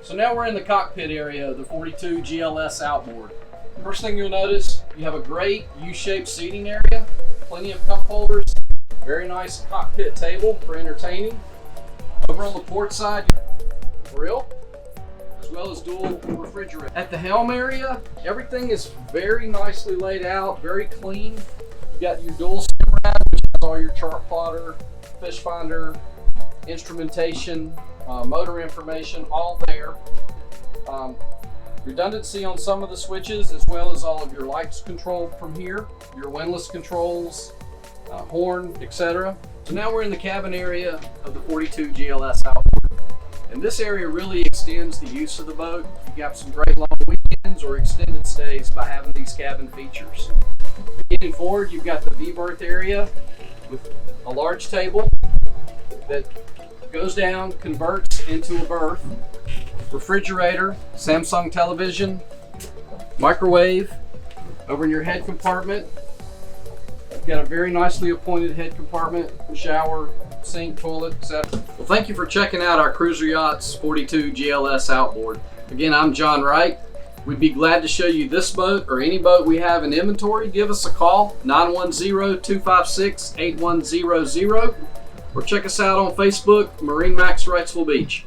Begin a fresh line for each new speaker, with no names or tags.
So now we're in the cockpit area of the 42 GLS Outboard. First thing you'll notice, you have a great U-shaped seating area, plenty of cup holders, very nice cockpit table for entertaining. Over on the port side, you have a grill, as well as dual refrigerator. At the helm area, everything is very nicely laid out, very clean. You got your dual sim rad, which has all your chart plotter, fish finder, instrumentation, motor information, all there. Redundancy on some of the switches, as well as all of your lights controlled from here, your windlass controls, horn, etc. So now we're in the cabin area of the 42 GLS Outboard. And this area really extends the use of the boat. You've got some great long weekends or extended stays by having these cabin features. Getting forward, you've got the V-berth area with a large table that goes down, converts into a berth, refrigerator, Samsung television, microwave. Over in your head compartment, you've got a very nicely appointed head compartment, shower, sink, toilet, etc. Well, thank you for checking out our Cruiser Yachts 42 GLS Outboard. Again, I'm John Wright. We'd be glad to show you this boat or any boat we have in inventory. Give us a call, 910-256-8100, or check us out on Facebook, MarineMax Wrightsville Beach.